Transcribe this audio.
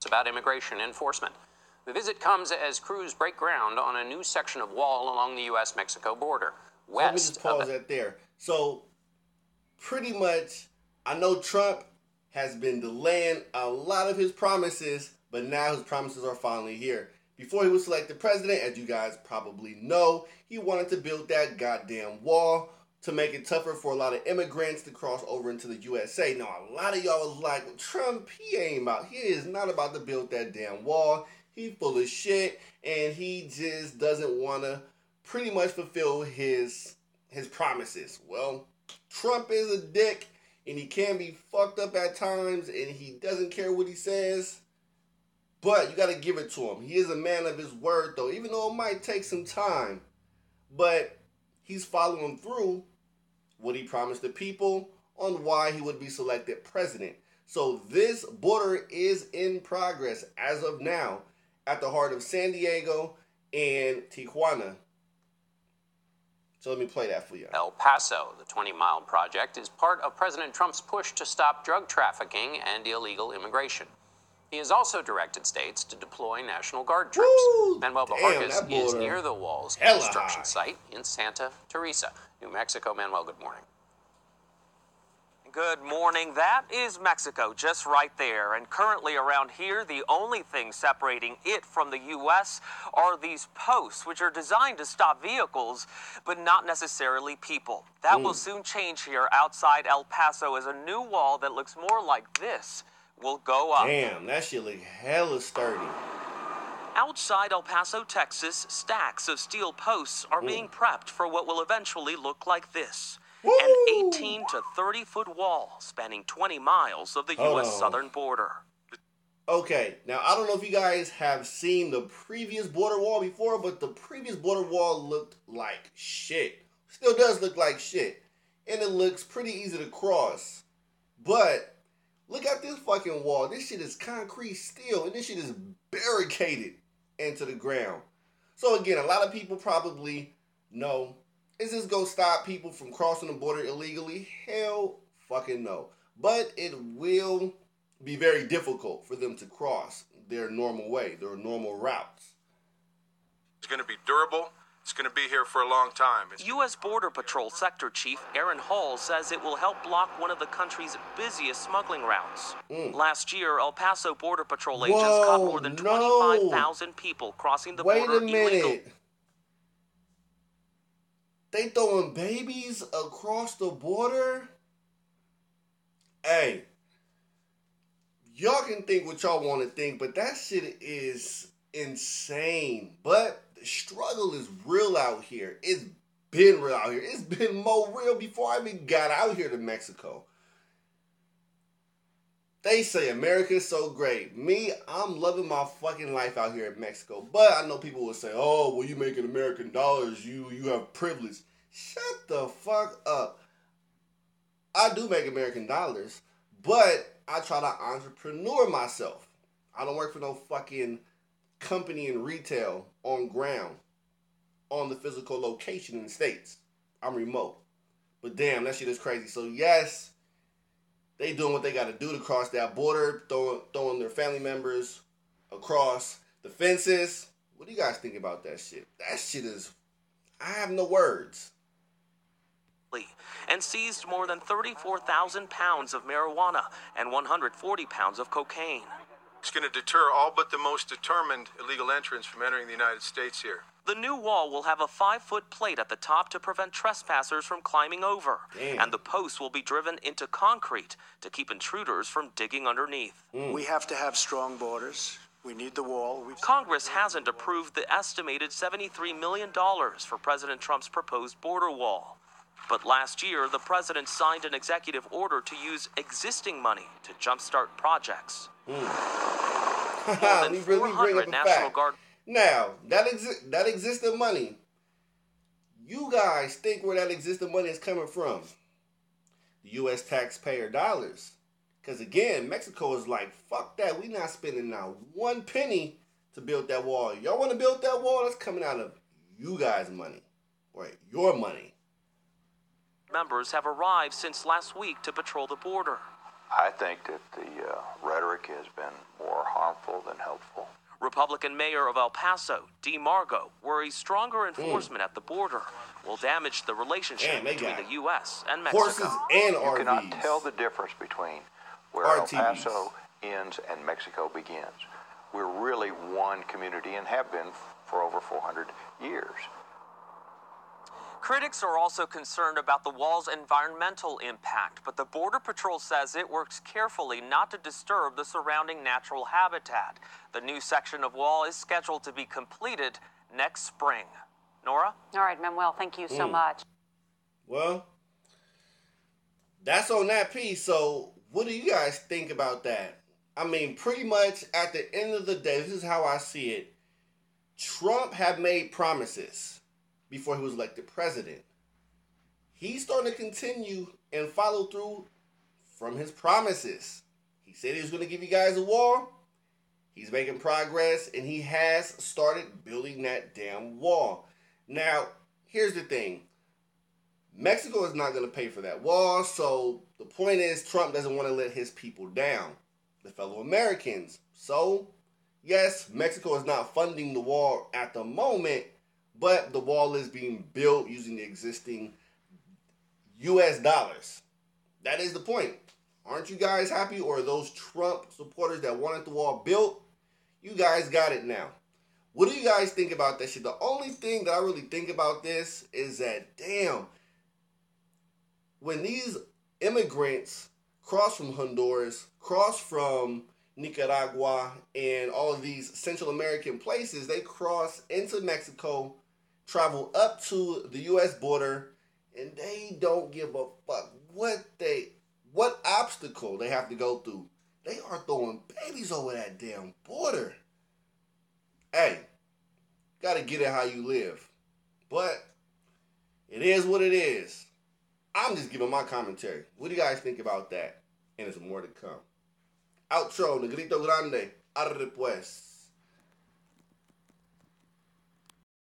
about immigration enforcement. The visit comes as crews break ground on a new section of wall along the U.S.-Mexico border. Let me just pause that there. So, pretty much, I know Trump has been delaying a lot of his promises, but now his promises are finally here. Before he was selected president, as you guys probably know, he wanted to build that goddamn wall to make it tougher for a lot of immigrants to cross over into the USA. Now, a lot of y'all was like, well, Trump, he is not about to build that damn wall. He full of shit, and he just doesn't want to pretty much fulfill his promises. Well, Trump is a dick, and he can be fucked up at times, and he doesn't care what he says. But you got to give it to him. He is a man of his word, though, even though it might take some time. But he's following through what he promised the people on why he would be selected president. So this border is in progress as of now at the heart of San Diego and Tijuana. So let me play that for you. El Paso, the 20-mile project, is part of President Trump's push to stop drug trafficking and illegal immigration. He has also directed states to deploy National Guard troops. Woo! Manuel Vargas is near the wall's construction site in Santa Teresa, New Mexico. Manuel, good morning. Good morning. That is Mexico, just right there. And currently around here, the only thing separating it from the U.S. are these posts, which are designed to stop vehicles, but not necessarily people. That will soon change here outside El Paso as a new wall that looks more like this will go up. Damn, that shit look hella sturdy. Outside El Paso, Texas, stacks of steel posts are being prepped for what will eventually look like this. Woo! An 18 to 30-foot wall spanning 20 miles of the U.S. southern border. Okay, now I don't know if you guys have seen the previous border wall before, but the previous border wall looked like shit. Still does look like shit. And it looks pretty easy to cross. But look at this fucking wall. This shit is concrete steel, and this shit is barricaded into the ground. So again, a lot of people probably know, is this going to stop people from crossing the border illegally? Hell fucking no. But it will be very difficult for them to cross their normal way, their normal routes. It's going to be durable. It's going to be here for a long time. U.S. Border Patrol Sector Chief Aaron Hall says it will help block one of the country's busiest smuggling routes. Last year, El Paso Border Patrol agents caught more than 25,000 people crossing the border illegally. Wait a minute. They throwing babies across the border? Hey, y'all can think what y'all want to think, but that shit is insane. But the struggle is real out here. It's been real out here. It's been more real before I even got out here to Mexico. They say America's so great. Me, I'm loving my fucking life out here in Mexico. But I know people will say, oh, well, you making American dollars. You have privilege. Shut the fuck up. I do make American dollars, but I try to entrepreneur myself. I don't work for no fucking company in retail on ground, on the physical location in the States. I'm remote. But damn, that shit is crazy. So yes, they doing what they got to do to cross that border, throwing their family members across the fences. What do you guys think about that shit? That shit is, I have no words. And seized more than 34,000 pounds of marijuana and 140 pounds of cocaine. It's going to deter all but the most determined illegal entrants from entering the United States here. The new wall will have a 5-foot plate at the top to prevent trespassers from climbing over. Damn. And the posts will be driven into concrete to keep intruders from digging underneath. We have to have strong borders. We need the wall. Congress hasn't approved the estimated $73 million for President Trump's proposed border wall. But last year, the president signed an executive order to use existing money to jumpstart projects. Let me bring up a fact. Now, that existing money, you guys think where that existing money is coming from? The U.S. taxpayer dollars. Because again, Mexico is like, fuck that. We not spending now one penny to build that wall. Y'all want to build that wall? That's coming out of you guys' money. Right, your money. Members have arrived since last week to patrol the border. I think that the rhetoric has been more harmful than helpful. Republican Mayor of El Paso, DeMargo, worries stronger enforcement at the border will damage the relationship between the U.S. and Mexico. Horses and RVs. You cannot tell the difference between where RTVs. El Paso ends and Mexico begins. We're really one community and have been for over 400 years. Critics are also concerned about the wall's environmental impact, but the Border Patrol says it works carefully not to disturb the surrounding natural habitat. The new section of wall is scheduled to be completed next spring. Nora? All right, Manuel, thank you so much. Well, that's on that piece. So what do you guys think about that? I mean, pretty much at the end of the day, this is how I see it. Trump had made promises before he was elected president. He's starting to continue and follow through from his promises. He said he was going to give you guys a wall. He's making progress, and he has started building that damn wall. Now, here's the thing. Mexico is not going to pay for that wall, so the point is Trump doesn't want to let his people down, the fellow Americans. So, yes, Mexico is not funding the wall at the moment, but the wall is being built using the existing U.S. dollars. That is the point. Aren't you guys happy? Or those Trump supporters that wanted the wall built? You guys got it now. What do you guys think about that shit? The only thing that I really think about this is that, damn, when these immigrants cross from Honduras, cross from Nicaragua, and all of these Central American places, they cross into Mexico, travel up to the U.S. border, and they don't give a fuck what obstacle they have to go through. They are throwing babies over that damn border. Hey, gotta get it how you live. But it is what it is. I'm just giving my commentary. What do you guys think about that? And there's more to come. Outro, Negrito Grande. Arre pues.